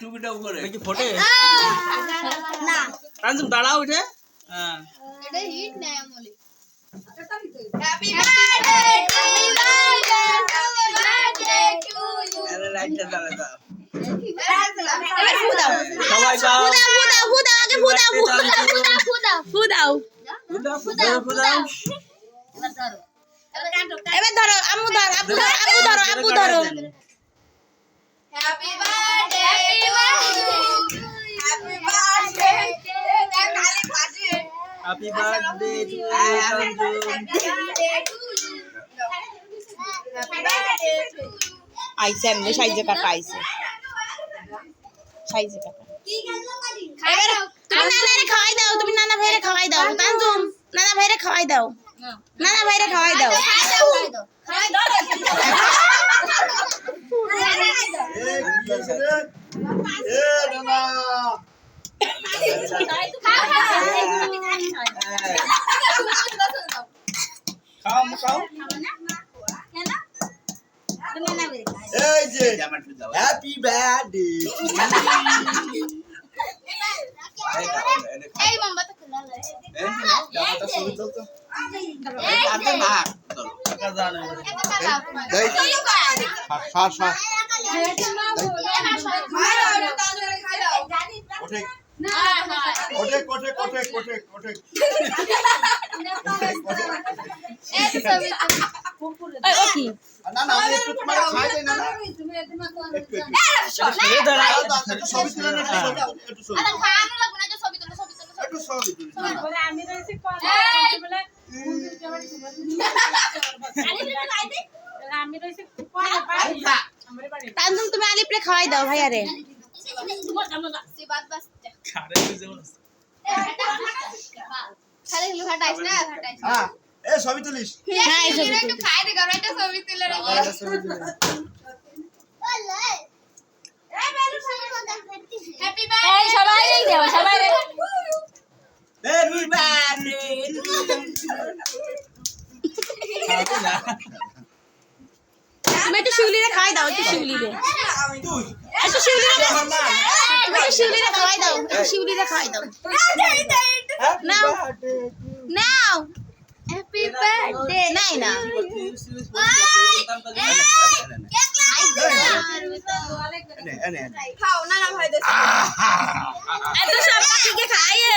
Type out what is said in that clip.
টুপিটা উপরে কি ফোটে না তানজুম দাঁড়াও উঠে হ্যাঁ এটা হিট নাই আমলি happy birthday to you happy birthday to you আরে রাইটটা দাঁড়া দাও এবার ফু দাও সবাই দাও ফু দাও আগে ফু দাও ফু দাও এবার ধরো আম্মু ধরো আব্বু ধরো happy birthday to you happy birthday কালি ফাজে হ্যাপি বার্থডে টু আইছে এমনি সাইজে কাটা আইছে সাইজে কাটা এবার তুমি নানারে খাওয়াই দাও তুমি নানা ভাইরে খাওয়াই দাও তানজুম নানা ভাইরে খাওয়াই দাও নানা ভাইরে খাওয়াই দাও খাওয়াই দাও খাও খাও এই যে হ্যাপি বার্থডে এই মোমবাতি খুলে এই জামাটা ছবি তোল তো এই আপনি না চলো টাকা জানো দেই সার সার ওঠে ওঠে ওঠে ওঠে ওঠে ওঠে ও কি না না আমি একটু তোমার খাই দেই না না ছেড়ে দাঁড়াও একটু ছবি তুলে না একটু ছবি একটু ছবি তুলে আমি রয়েছি বলে আমি রয়েছি আমার বাড়ি তানজুম তুমি আলিপরে খাওয়াই দাও ভাইয়ারে খারে যেমন খালি লুহা টাইস না টাইস হ্যাঁ এ ছবি তুলিস হ্যাঁ এই ছবি একটু খাই দে গরম একটা ছবি তুলে রাখি ছবি তুলে হ্যাপি বার্থডে এই সবাই দাও সবাই হ্যাপি বার্থডে তুমি একটু শিউলিরে খাওয়াই দাও একটু শিউলিরে একটু শিউলিরে তুমি একটু শিউলিরে খাওয়াই দাও একটু শিউলিরে খাওয়াই দাও নাও নাও হ্যাপি বার্থডে নাই না এনে এনে খাও না না ভাই দে এত সব পাখিকে খাইয়ে